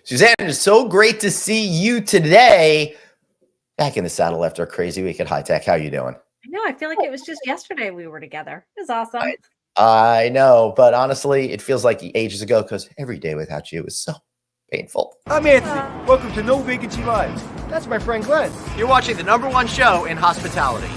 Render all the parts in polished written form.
Suzanne, it's so great to see you today. Back in the saddle after a crazy week at High Tech. How you doing? I know. I feel like it was just yesterday we were together. It was awesome. I know, but honestly, it feels like ages ago because every day without you is so painful. I'm Anthony. Welcome to No Vacancy Live. That's my friend Glenn. You're watching the #1 show in hospitality.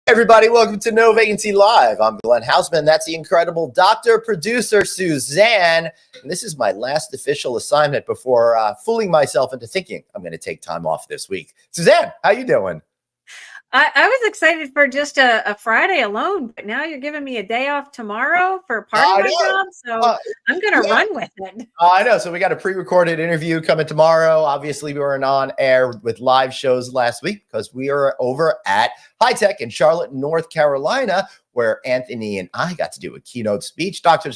Everybody, welcome to No Vacancy Live. I'm Glenn Hausman. That's the incredible doctor, producer, Suzanne. And this is my last official assignment before fooling myself into thinking I'm going to take time off this week. Suzanne, how you doing? I was excited for just a Friday alone, but now you're giving me a day off tomorrow for part of my job, so I'm going to run with it. I know. So we got a pre-recorded interview coming tomorrow. Obviously, we were on air with live shows last week because we are over at High Tech in Charlotte, North Carolina, where Anthony and I got to do a keynote speech. Dr.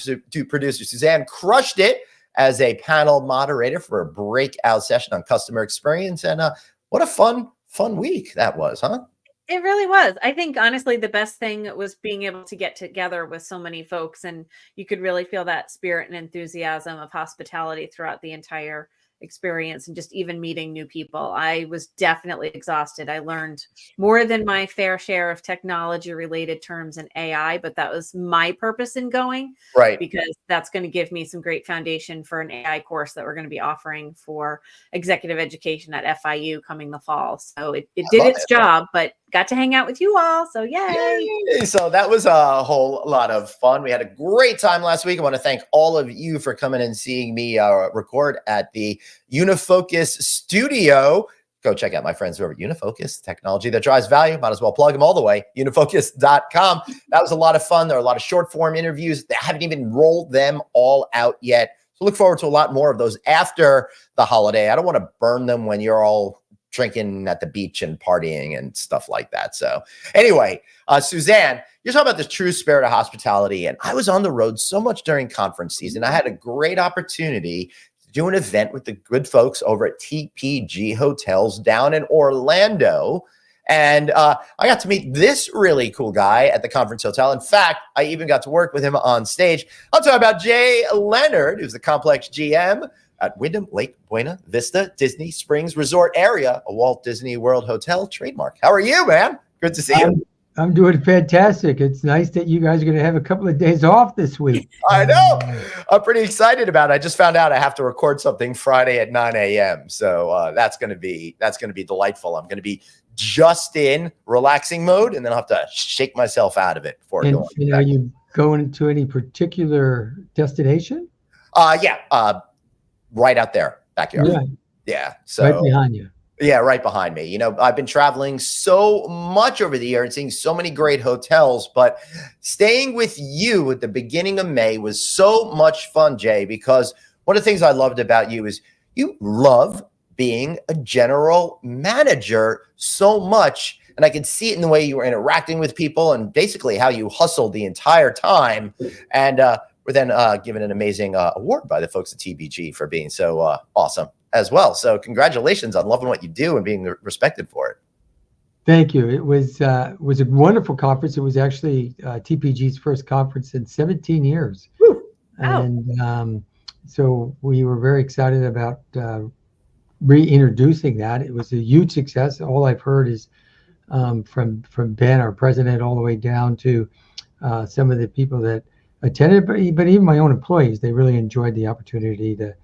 Producer Suzanne crushed it as a panel moderator for a breakout session on customer experience. And what a fun week that was, huh? It really was. I think, honestly, the best thing was being able to get together with so many folks, and you could really feel that spirit and enthusiasm of hospitality throughout the entire experience, and just even meeting new people. I was definitely exhausted. I learned more than my fair share of technology related terms and AI, but that was my purpose in going, right? Because that's going to give me some great foundation for an AI course that we're going to be offering for executive education at FIU coming the fall. So it did its job, but got to hang out with you all. So yay. So that was a whole lot of fun. We had a great time last week. I want to thank all of you for coming and seeing me record at the Unifocus studio. Go check out my friends over at Unifocus, technology that drives value. Might as well plug them all the way. Unifocus.com. That was a lot of fun. There are a lot of short form interviews. They haven't even rolled them all out yet. So look forward to a lot more of those after the holiday. I don't want to burn them when you're all drinking at the beach and partying and stuff like that. So anyway, Suzanne, you're talking about the true spirit of hospitality. And I was on the road so much during conference season. I had a great opportunity to do an event with the good folks over at TPG Hotels down in Orlando. And I got to meet this really cool guy at the conference hotel. In fact, I even got to work with him on stage. I'm talking about Leonard, who's the complex GM at Wyndham, Lake Buena, Vista, Disney Springs Resort area, a Walt Disney World hotel trademark. How are you, man? Good to see you. I'm doing fantastic. It's nice that you guys are going to have a couple of days off this week. I know. I'm pretty excited about it. I just found out I have to record something Friday at 9 a.m. So that's going to be delightful. I'm going to be just in relaxing mode, and then I'll have to shake myself out of it before going. And are you going to any particular destination? Right out there, backyard. Yeah. So right behind you. Yeah, right behind me. You know, I've been traveling so much over the year and seeing so many great hotels, but staying with you at the beginning of May was so much fun, Jay, because one of the things I loved about you is you love being a general manager so much. And I could see it in the way you were interacting with people and basically how you hustled the entire time. And we're then given an amazing award by the folks at TBG for being so awesome as well. So congratulations on loving what you do and being respected for it. Thank you. It was a wonderful conference. It was actually TPG's first conference in 17 years. Woo. And so we were very excited about reintroducing that. It was a huge success. All I've heard is from Ben, our president, all the way down to some of the people that attended, but even my own employees, they really enjoyed the opportunity to,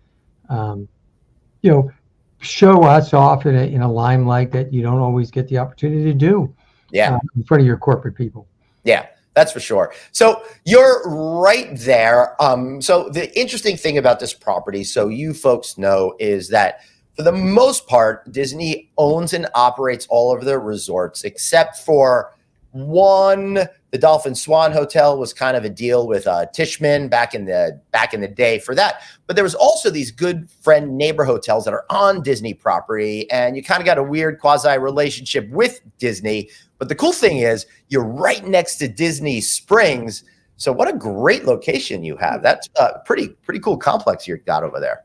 show us off in a limelight that you don't always get the opportunity to do. Yeah, in front of your corporate people. Yeah, that's for sure. So you're right there. So the interesting thing about this property, so you folks know, is that for the most part, Disney owns and operates all of their resorts except for one. The Dolphin Swan Hotel was kind of a deal with Tishman back in the day for that. But there was also these good friend neighbor hotels that are on Disney property, and you kind of got a weird quasi relationship with Disney. But the cool thing is you're right next to Disney Springs. So what a great location you have. That's a pretty cool complex you got over there.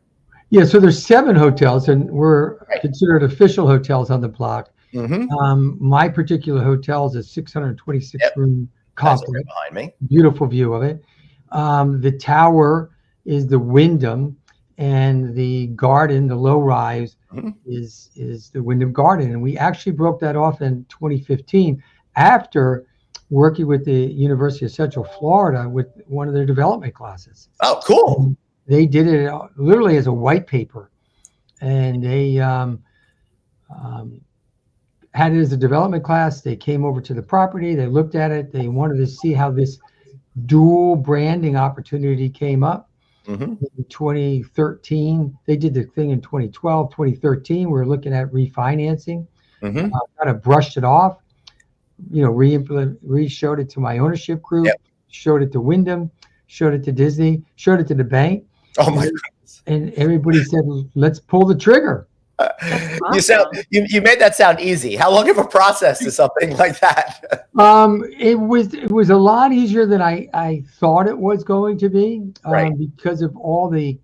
Yeah, so there's 7 hotels, and we're Right. considered official hotels on the block. Mm-hmm. My particular hotel is a 626 Yep. room Guys are complex. right behind me. Beautiful view of it. The tower is the Wyndham, and the garden, the low rise, Mhm. is the Wyndham Garden. And we actually broke that off in 2015 after working with the University of Central Florida with one of their development classes. Oh, cool. And they did it literally as a white paper, and they had it as a development class. They came over to the property, they looked at it, they wanted to see how this dual branding opportunity came up. Mm-hmm. In 2013, they did the thing in 2012, 2013. We were looking at refinancing, Mm-hmm. kind of brushed it off, re-showed it to my ownership group, Yep. showed it to Wyndham, showed it to Disney, showed it to the bank. Oh my And everybody said, let's pull the trigger. You made that sound easy. How long of a process is something like that? It was a lot easier than I thought it was going to be, Right. because of all the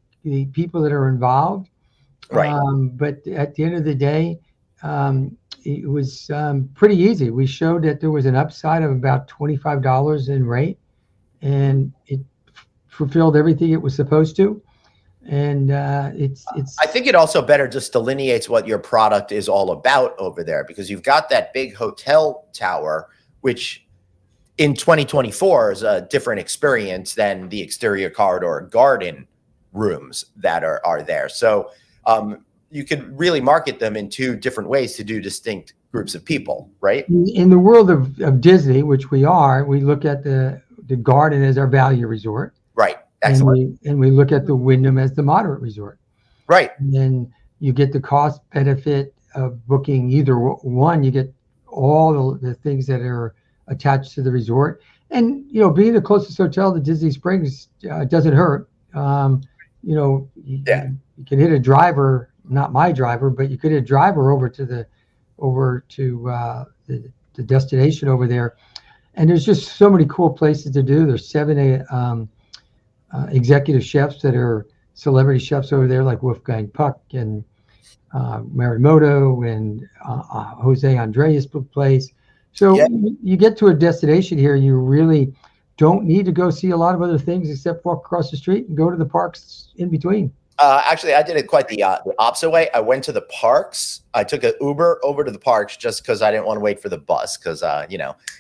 people that are involved. Right. But at the end of the day, it was pretty easy. We showed that there was an upside of about $25 in rate, and it fulfilled everything it was supposed to. And it's I think it also better just delineates what your product is all about over there, because you've got that big hotel tower, which in 2024 is a different experience than the exterior corridor garden rooms that are there. So you could really market them in 2 different ways to do distinct groups of people, right? in the world of Disney, which we are. We look at the garden as our value resort. Right. Excellent. And we look at the Wyndham as the moderate resort. Right. And then you get the cost benefit of booking either one. You get all the things that are attached to the resort. And, being the closest hotel to Disney Springs doesn't hurt. You can hit a driver, not my driver, but you could hit a driver over to the destination over there. And there's just so many cool places to do. There's 7 executive chefs that are celebrity chefs over there, like Wolfgang Puck and Marimoto and Jose Andres place. So you get to a destination here, you really don't need to go see a lot of other things except walk across the street and go to the parks in between. Actually, I did it quite the opposite way. I went to the parks. I took an Uber over to the parks just because I didn't want to wait for the bus, because I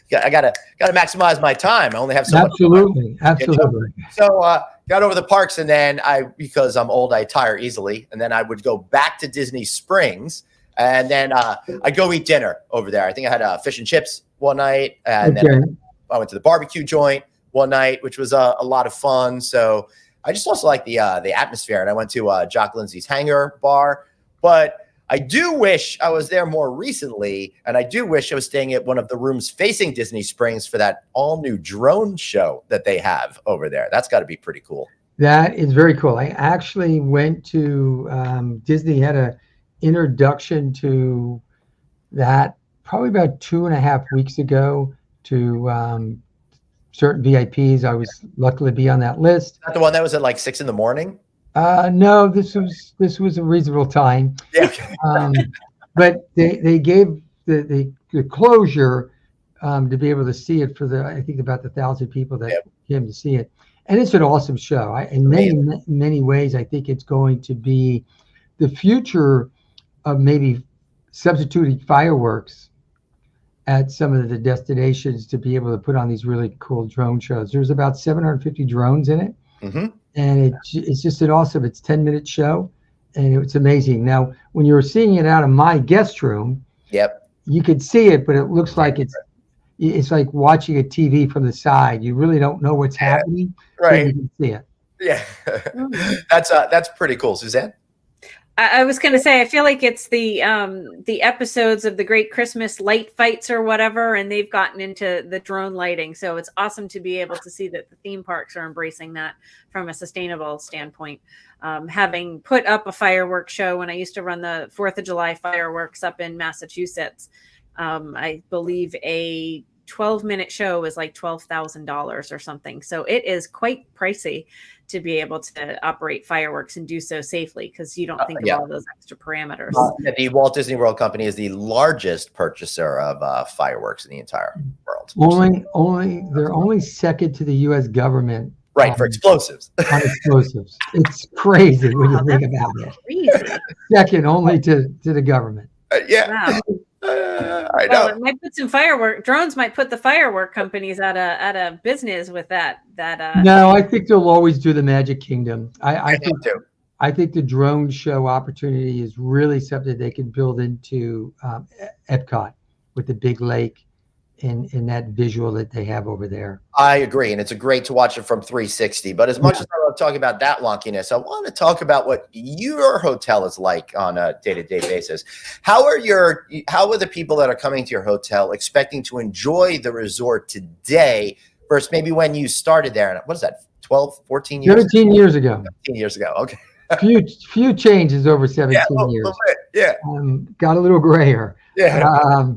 gotta maximize my time. I only have so much time. Absolutely. So got over the parks, and then because I'm old, I tire easily, and then I would go back to Disney Springs, and then I go eat dinner over there. I think I had fish and chips one night, and then I went to the barbecue joint one night, which was a lot of fun. So I just also like the atmosphere, and I went to Jock Lindsay's Hangar Bar. But I do wish I was there more recently, and I do wish I was staying at one of the rooms facing Disney Springs for that all-new drone show that they have over there. That's got to be pretty cool. That is very cool. I actually went to Disney had a introduction to that probably about 2.5 weeks ago to certain VIPs. I was lucky to be on that list. Is that the one that was at like 6 a.m? No, this was a reasonable time. Yeah. But they gave the closure to be able to see it for I think about the 1,000 people that came to see it. And it's an awesome show. In many ways, I think it's going to be the future of maybe substituting fireworks at some of the destinations to be able to put on these really cool drone shows. There's about 750 drones in it. Mm-hmm. And it's just an awesome, it's 10-minute show, and it's amazing. Now, when you're seeing it out of my guest room, you could see it, but it looks like it's like watching a TV from the side. You really don't know what's happening, right? You can see it. Yeah, that's pretty cool, Suzanne. I was going to say, I feel like it's the episodes of the Great Christmas Light Fights or whatever, and they've gotten into the drone lighting. So it's awesome to be able to see that the theme parks are embracing that from a sustainable standpoint. Having put up a fireworks show when I used to run the 4th of July fireworks up in Massachusetts, I believe a 12-minute show is like $12,000 or something. So it is quite pricey to be able to operate fireworks and do so safely, because you don't think of Yeah. all those extra parameters. Yeah, the Walt Disney World Company is the largest purchaser of fireworks in the entire world. They're only second to the U.S. government. Right, for explosives. On explosives. It's crazy when you think about it. Crazy. Second only to the government. Yeah. Wow. I know. Well, it might put some drones might put the firework companies out of business with that. No, I think they'll always do the Magic Kingdom. I think too. I think the drone show opportunity is really something they can build into Epcot with the big lake and that visual that they have over there. I agree, and it's great to watch it from 360. But as much as I love talking about that wonkiness, I want to talk about what your hotel is like on a day-to-day basis. How are the people that are coming to your hotel expecting to enjoy the resort today versus maybe when you started there? And what is that, 12, 14 years 17 years ago. 17 years ago, okay. Few changes over 17 years. Yeah. Got a little grayer. Yeah.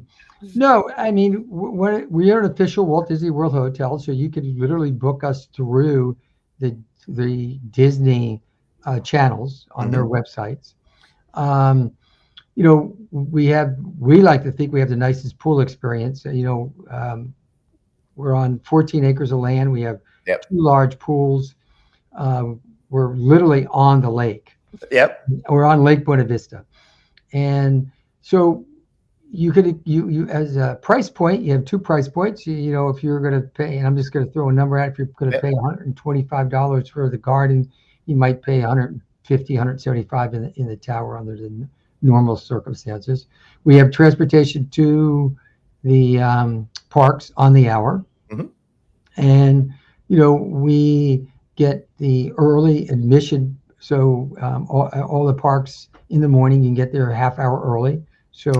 No, I mean, we are an official Walt Disney World hotel, so you could literally book us through the Disney channels on their websites. You know, we like to think we have the nicest pool experience. You know, we're on 14 acres of land. We have 2 large pools. We're literally on the lake. Yep. We're on Lake Buena Vista. And so you as a price point, you have 2 price points. You know, if you're going to pay, and I'm just going to throw a number out, if you're going to pay $125 for the garden, you might pay $150, $175 in the tower under the normal circumstances. We have transportation to the parks on the hour. And, you know, we get the early admission. So all the parks in the morning, you can get there a half hour early. So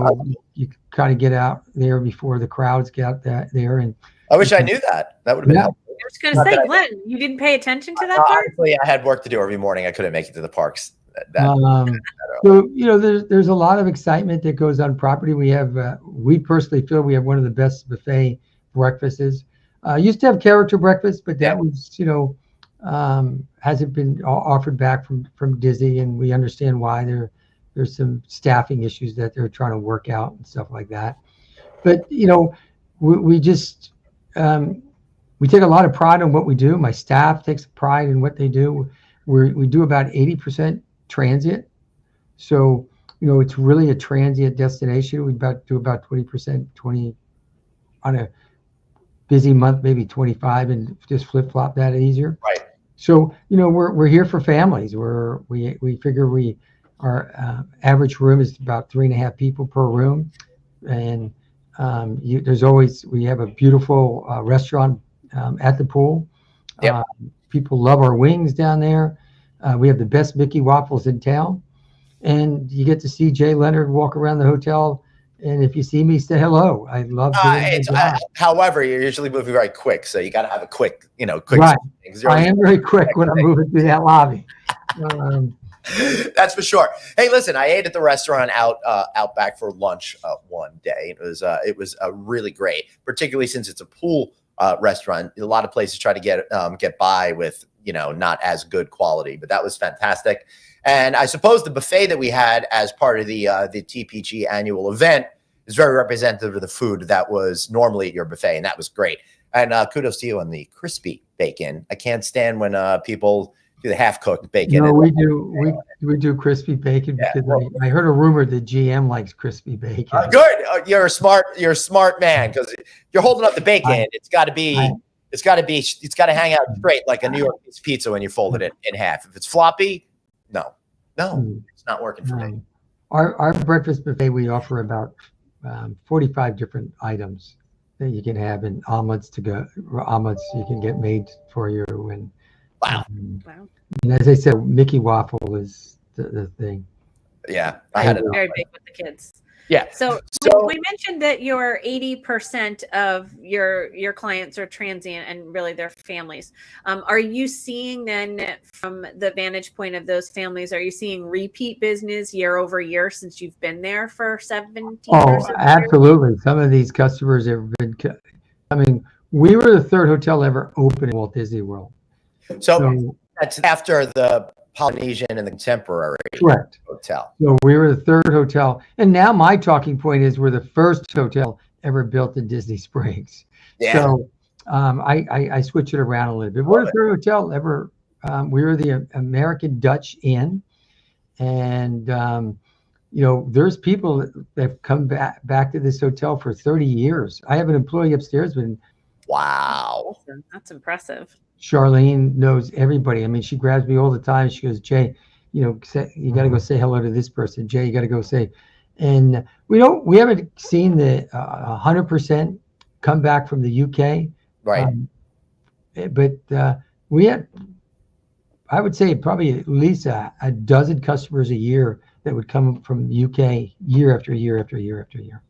you kind of get out there before the crowds get out there. And I wish I knew that. That would have been helpful. I was going to say, Glenn, you didn't pay attention to that part? Honestly, I had work to do every morning. I couldn't make it to the parks. So, you know, there's a lot of excitement that goes on property. We have, we personally feel we have one of the best buffet breakfasts. Used to have character breakfast, but that was, you know, hasn't been offered back from Disney, and we understand why. There's some staffing issues that they're trying to work out and stuff like that. But, you know, we just, we take a lot of pride in what we do. My staff takes pride in what they do. We do about 80% transient. So, you know, it's really a transient destination. We do about 20% on a busy month, maybe 25, and just flip-flop that easier. Right. So, you know, we're here for families. We figure our average room is about 3.5 people per room, and we have a beautiful restaurant at the pool. People love our wings down there. We have the best Mickey waffles in town, and you get to see Jay Leonard walk around the hotel. And if you see me, say hello. I love doing that. However, you're usually moving very quick, so you got to have a quick. Right. I am very quick when I'm moving through that lobby. That's for sure. Hey, listen, I ate at the restaurant out back for lunch one day. It was really great, particularly since it's a pool restaurant. A lot of places try to get by with not as good quality, but that was fantastic. And I suppose the buffet that we had as part of the TPG annual event is very representative of the food that was normally at your buffet, and that was great. And kudos to you on the crispy bacon. I can't stand when people do the half-cooked bacon. No, we do crispy bacon because I heard a rumor that GM likes crispy bacon. Good, you're a smart man, because you're holding up the bacon. It's got to hang out straight like a New York pizza when you fold it in half. If it's floppy, no, it's not working for me. Our breakfast buffet, we offer about 45 different items that you can have, and omelets you can get made for you. And wow. And as I said, Mickey waffle is the thing. Yeah, I had it very big with the kids. Yeah. So we mentioned that your 80% of your clients are transient and really their families. Are you seeing then, from the vantage point of those families, are you seeing repeat business year over year since you've been there for 17 years? Oh, absolutely. Some of these customers have been. I mean, we were the 3rd hotel ever open in Walt Disney World. So That's after the Polynesian and the Contemporary Correct. Hotel. So we were the third hotel. And now my talking point is we're the first hotel ever built in Disney Springs. Yeah. So I switch it around a little bit. We're the third hotel ever. We were the American Dutch Inn. And, there's people that have come back to this hotel for 30 years. I have an employee upstairs, but Wow. That's impressive. Charlene knows everybody. I mean, she grabs me all the time. She goes, Jay, you got to go say hello to this person. Jay, you got to go say, and we haven't seen the 100% come back from the UK. Right. But we had, I would say probably at least a dozen customers a year that would come from the UK year after year after year after year.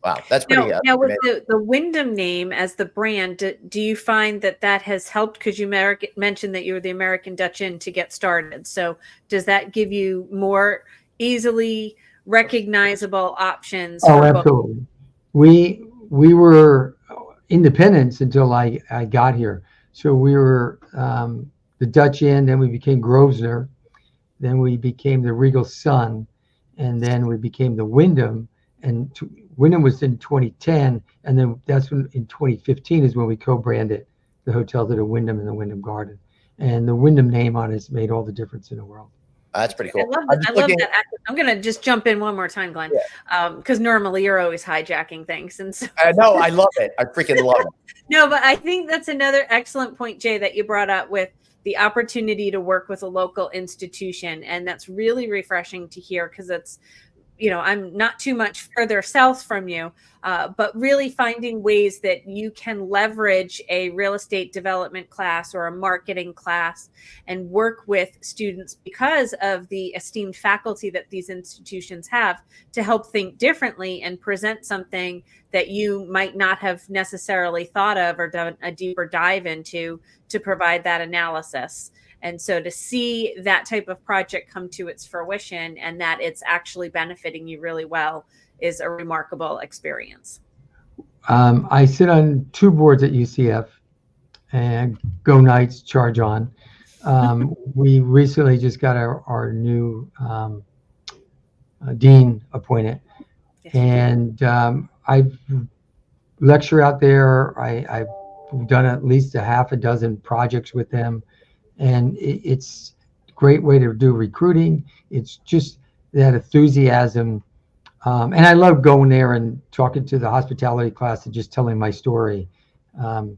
Wow, that's pretty. Now with the Wyndham name as the brand, do you find that has helped? Because you mentioned that you were the American Dutch Inn to get started. So does that give you more easily recognizable options? Oh, absolutely. We were independents until I got here. So we were the Dutch Inn, then we became Grosvenor, then we became the Regal Sun, and then we became the Wyndham. And Wyndham was in 2010, and then that's when in 2015 is when we co-branded the hotel to the Wyndham and the Wyndham Garden. And the Wyndham name on it's made all the difference in the world. That's pretty cool. I love that. I'm going to just jump in one more time, Glenn, because normally you're always hijacking things. And so I know, I love it. I freaking love it. No, but I think that's another excellent point, Jay, that you brought up with the opportunity to work with a local institution. And that's really refreshing to hear because it's, I'm not too much further south from you, but really finding ways that you can leverage a real estate development class or a marketing class and work with students because of the esteemed faculty that these institutions have to help think differently and present something that you might not have necessarily thought of or done a deeper dive into to provide that analysis. And so to see that type of project come to its fruition and that it's actually benefiting you really well is a remarkable experience. I sit on 2 boards at UCF, and Go Knights, Charge On. We recently just got our new dean appointed, and I lecture out there. I've done at least a half a dozen projects with them. And it's a great way to do recruiting. It's just that enthusiasm. And I love going there and talking to the hospitality class and just telling my story. I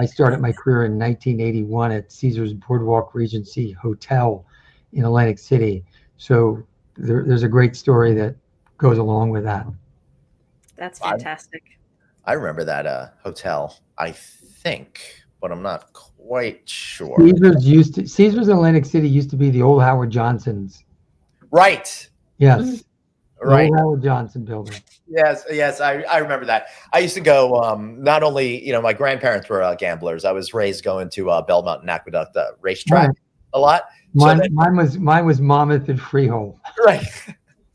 started my career in 1981 at Caesars Boardwalk Regency Hotel in Atlantic City. So there's a great story that goes along with that. That's fantastic. I remember that hotel, I think, but I'm not quite sure. Caesars Atlantic City used to be the old Howard Johnson's. Right. Yes. Right. Old Howard Johnson building. Yes. I remember that. I used to go, not only, my grandparents were gamblers. I was raised going to Belmont and Aqueduct racetrack a lot. Mine was Monmouth and Freehold. Right.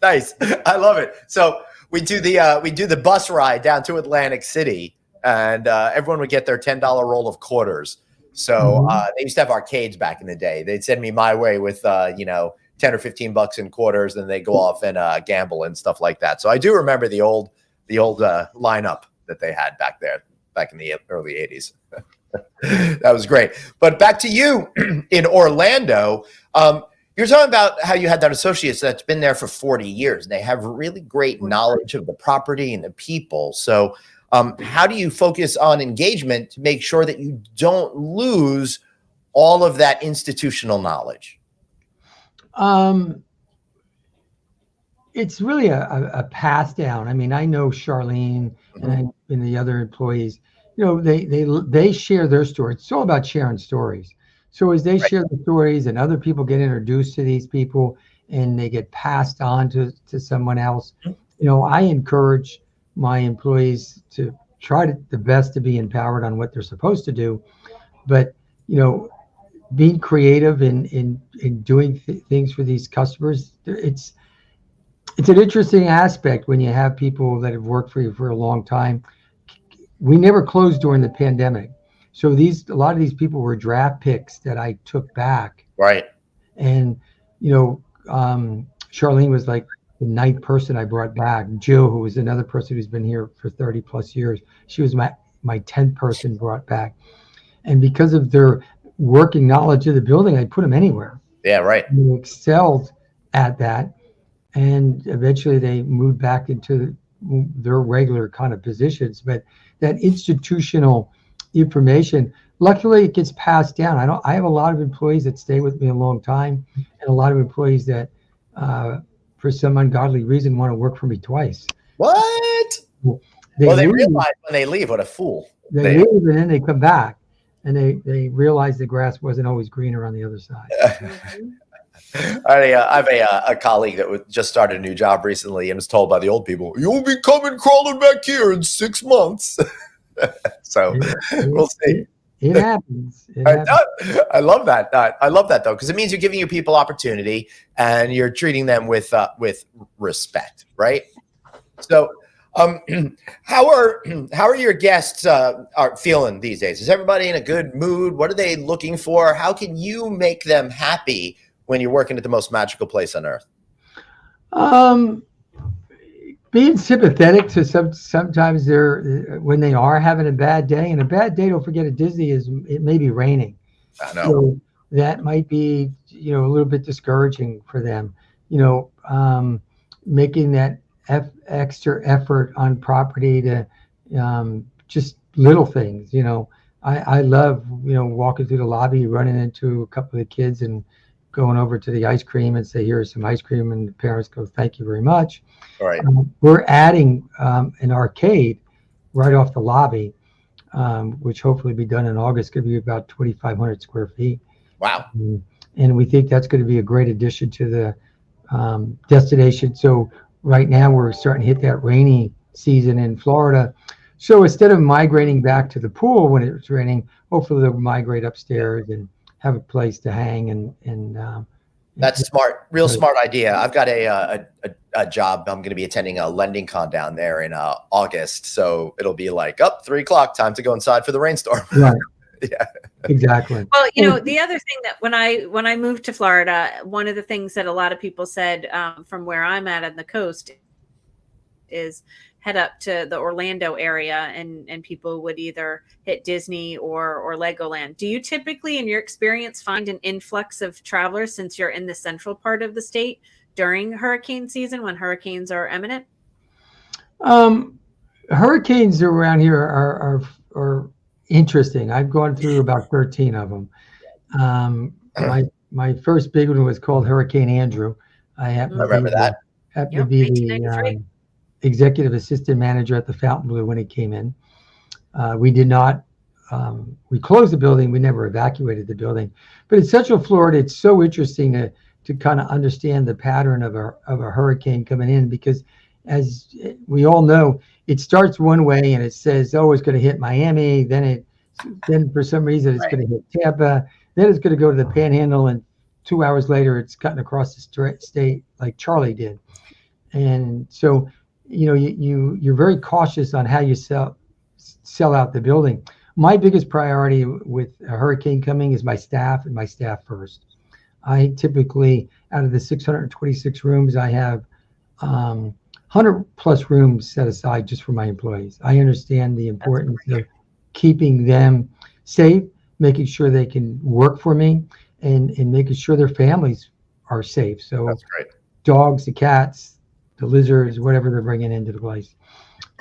Nice. I love it. So we do the bus ride down to Atlantic City, and everyone would get their $10 roll of quarters. So they used to have arcades back in the day. They'd send me my way with 10 or $15 in quarters, and they go off and gamble and stuff like that. So I do remember the old lineup that they had back in the early 80s. That was great. But back to you in Orlando. You're talking about how you had that associate that's been there for 40 years. And they have really great knowledge of the property and the people. So how do you focus on engagement to make sure that you don't lose all of that institutional knowledge? It's really a pass down. I mean, I know Charlene and the other employees, they share their stories. It's all about sharing stories. So as they share the stories and other people get introduced to these people and they get passed on to someone else, I encourage my employees to try the best to be empowered on what they're supposed to do. But, being creative in doing things for these customers, it's an interesting aspect when you have people that have worked for you for a long time. We never closed during the pandemic. So a lot of these people were draft picks that I took back. Right. And, Charlene was like the 9th person I brought back. Jill, who was another person who's been here for 30 plus years, she was my 10th person brought back. And because of their working knowledge of the building, I put them anywhere. Yeah, right. They excelled at that. And eventually they moved back into their regular kind of positions. But that institutional information, luckily it gets passed down. I have a lot of employees that stay with me a long time, and a lot of employees that for some ungodly reason want to work for me twice. What? They realize when they leave, what a fool. They leave and then they come back and they realize the grass wasn't always greener on the other side. I have a colleague that just started a new job recently and was told by the old people, "You'll be coming crawling back here in 6 months." So we'll see. It happens. I love that. I love that though, because it means you're giving your people opportunity and you're treating them with respect, right? So, how are your guests are feeling these days? Is everybody in a good mood? What are they looking for? How can you make them happy when you're working at the most magical place on earth? Being sympathetic to sometimes when they are having a bad day, and a bad day, don't forget, at Disney it may be raining. I know. So that might be, a little bit discouraging for them, making that extra effort on property to just little things, I love, walking through the lobby, running into a couple of the kids and going over to the ice cream and say, "Here's some ice cream," and the parents go, "Thank you very much." All right. We're adding an arcade right off the lobby, which hopefully be done in August. Could be about 2,500 square feet. Wow. And we think that's going to be a great addition to the destination. So right now we're starting to hit that rainy season in Florida. So instead of migrating back to the pool when it's raining, hopefully they'll migrate upstairs and have a place to hang and that's smart, real smart idea. I've got a job. I'm going to be attending a lending con down there in August, so it'll be like 3:00, time to go inside for the rainstorm. Right. Yeah, exactly. Well, the other thing that when I moved to Florida, one of the things that a lot of people said from where I'm at on the coast is head up to the Orlando area and people would either hit Disney or Legoland. Do you typically, in your experience, find an influx of travelers since you're in the central part of the state during hurricane season when hurricanes are imminent? Hurricanes around here are interesting. I've gone through about 13 of them. My first big one was called Hurricane Andrew. I remember that. Happened to be the executive assistant manager at the Fontainebleau when it came in. We did not, we closed the building. We never evacuated the building. But in Central Florida, it's so interesting to kind of understand the pattern of a hurricane coming in, because as we all know, it starts one way and it says, "Oh, it's going to hit Miami." Then for some reason it's going to hit Tampa. Then it's going to go to the Panhandle, and 2 hours later it's cutting across the state like Charlie did. And so, you're very cautious on how you sell out the building. My biggest priority with a hurricane coming is my staff, and my staff first. I typically, out of the 626 rooms, I have 100 plus rooms set aside just for my employees. I understand the importance of keeping them safe, making sure they can work for me, and making sure their families are safe. So that's great. Dogs, the cats, the lizards, whatever they're bringing into the place.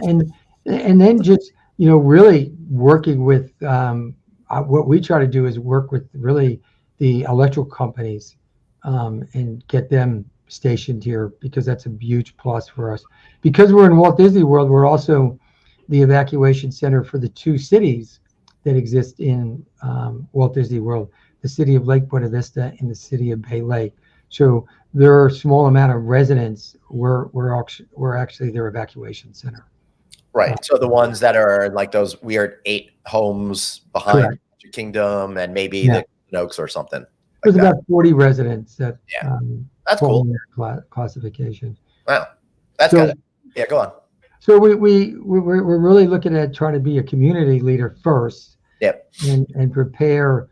And then just, really working with, what we try to do is work with really the electrical companies and get them stationed here, because that's a huge plus for us. Because we're in Walt Disney World, we're also the evacuation center for the 2 cities that exist in Walt Disney World, the city of Lake Buena Vista and the city of Bay Lake. So there are a small amount of residents. We're actually their evacuation center. Right. So the ones that are like those weird 8 homes behind Magic Kingdom and maybe the Oaks or something. There's about 40 residents that that's cool. Classification. Wow, that's good. Go on. So we're really looking at trying to be a community leader first, Yep. and prepare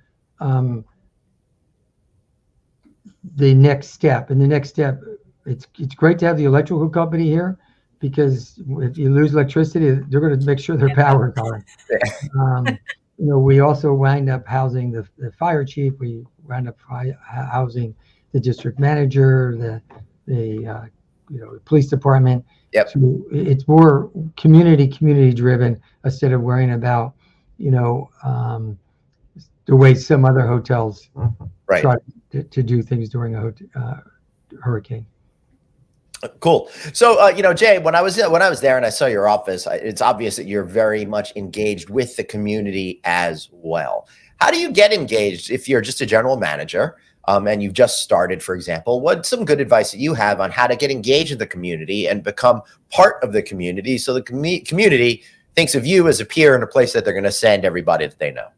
the next step. And the next step, it's great to have the electrical company here, because if you lose electricity, they're going to make sure their power is on. We also wind up housing the fire chief. We wind up housing the district manager, the police department. Yep. So it's more community driven, instead of worrying about the way some other hotels try to do things during a hurricane. Cool. So, Jay, when I was there and I saw your office, it's obvious that you're very much engaged with the community as well. How do you get engaged if you're just a general manager and you've just started, for example? What's some good advice that you have on how to get engaged in the community and become part of the community, so the community thinks of you as a peer and a place that they're going to send everybody that they know?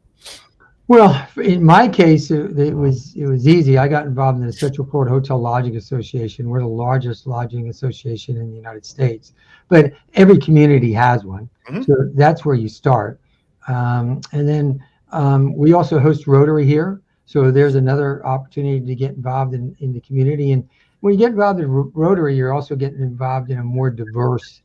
Well, in my case, it was easy. I got involved in the Central Florida Hotel Lodging Association. We're the largest lodging association in the United States, but every community has one. Mm-hmm. So that's where you start. And then we also host Rotary here. So there's another opportunity to get involved in the community. And when you get involved in Rotary, you're also getting involved in a more diverse.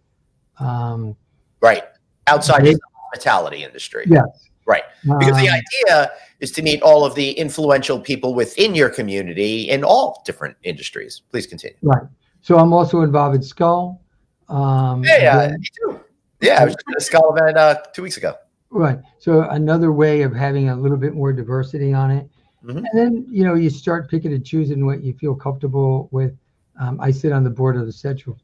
Right. Outside of the hospitality industry. Yes. Right. Because the idea is to meet all of the influential people within your community in all different industries. Please continue. Right. So I'm also involved in Skull. Me too. Yeah, I was just at a Skull event 2 weeks ago. Right. So another way of having a little bit more diversity on it. Mm-hmm. And then, you start picking and choosing what you feel comfortable with. I sit on the board of the Central.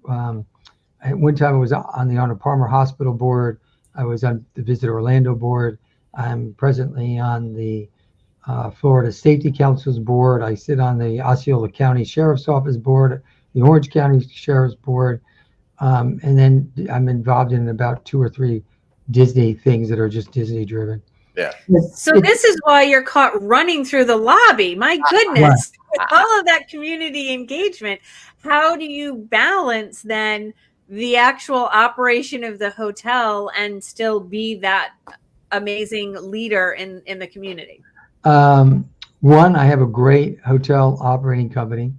At one time I was on the Arnold Palmer Hospital board. I was on the Visit Orlando board. I'm presently on the Florida Safety Council's board. I sit on the Osceola County Sheriff's Office board, the Orange County Sheriff's board, and then I'm involved in about 2 or 3 Disney things that are just Disney driven. Yeah. So this is why you're caught running through the lobby. My goodness, with all of that community engagement, how do you balance then the actual operation of the hotel and still be that amazing leader in the community? One, I have a great hotel operating company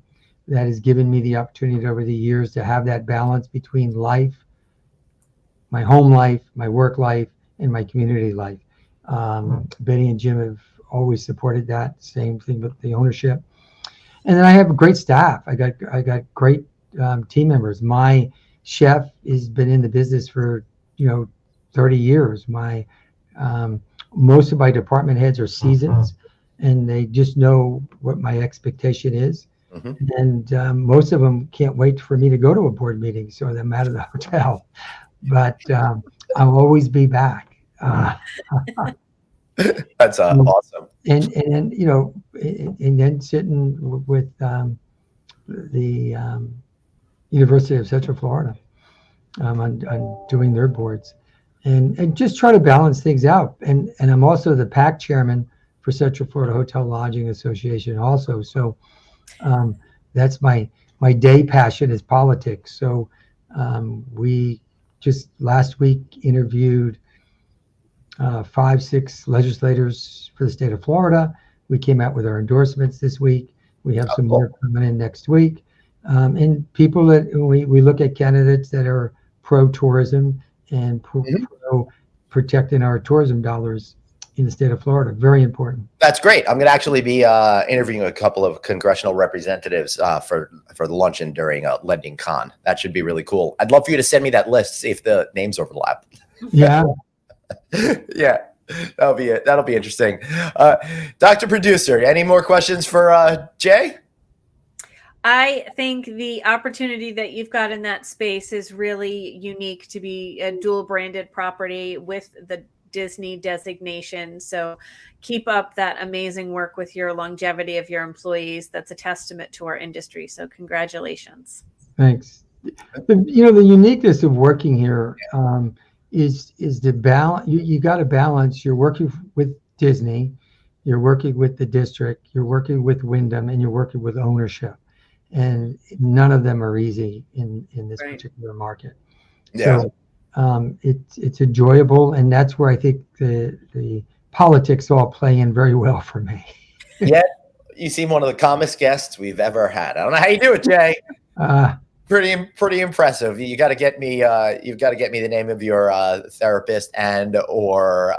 that has given me the opportunity over the years to have that balance between life, my home life, my work life, and my community life. Betty and Jim have always supported that. Same thing with the ownership. And then I have a great staff. I got great team members. My chef has been in the business for 30 years. Most of my department heads are seasoned, and they just know what my expectation is. Mm-hmm. And most of them can't wait for me to go to a board meeting, so I'm out of the hotel. But I'll always be back. That's awesome. And then sitting with the University of Central Florida on doing their boards. And just try to balance things out. And I'm also the PAC chairman for Central Florida Hotel Lodging Association also. So that's my day passion is politics. So we just last week interviewed 5-6 legislators for the state of Florida. We came out with our endorsements this week. We have some more coming in next week. And people that we look at candidates that are pro-tourism and pro protecting our tourism dollars in the state of Florida. Very important. That's great. I'm going to actually be interviewing a couple of congressional representatives for the luncheon during Lending Con. That should be really cool. I'd love for you to send me that list, see if the names overlap. Yeah. Yeah. That'll be interesting. Dr. Producer, any more questions for Jay? I think the opportunity that you've got in that space is really unique to be a dual branded property with the Disney designation. So keep up that amazing work with your longevity of your employees. That's a testament to our industry. So congratulations. Thanks. The uniqueness of working here is the balance. You got to balance. You're working with Disney, you're working with the district, you're working with Wyndham, and you're working with ownership. And none of them are easy in this particular market. Yeah. So it's enjoyable, and that's where I think the politics all play in very well for me. Yeah, you seem one of the calmest guests we've ever had. I don't know how you do it, Jay. Pretty impressive. You got to get me. You've got to get me the name of your therapist and or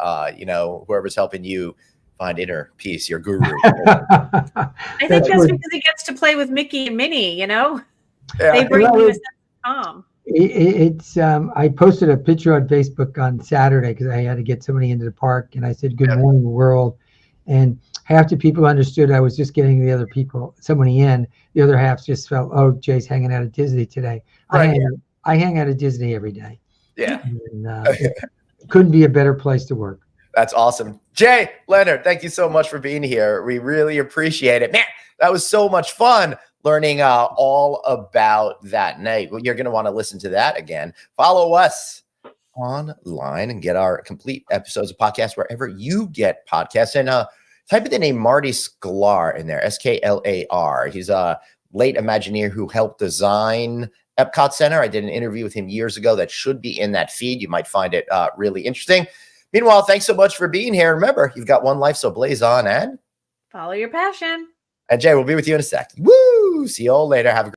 whoever's helping you find inner peace, your guru. I think that's because he gets to play with Mickey and Minnie. They bring you a sense of calm. It's I posted a picture on Facebook on Saturday because I had to get somebody into the park, and I said, "Good morning, world," and half the people understood I was just getting somebody in. The other half just felt, oh, Jay's hanging out at Disney today. Right. I hang out at Disney every day. Yeah. And, couldn't be a better place to work. That's awesome. Jay, Leonard, thank you so much for being here. We really appreciate it. Man, that was so much fun learning all about that night. Well, you're going to want to listen to that again. Follow us online and get our complete episodes of podcasts wherever you get podcasts. And type in the name Marty Sklar in there, Sklar. He's a late Imagineer who helped design Epcot Center. I did an interview with him years ago that should be in that feed. You might find it really interesting. Meanwhile, thanks so much for being here. Remember, you've got one life, so blaze on and follow your passion. And Jay, we'll be with you in a sec. Woo! See you all later. Have a great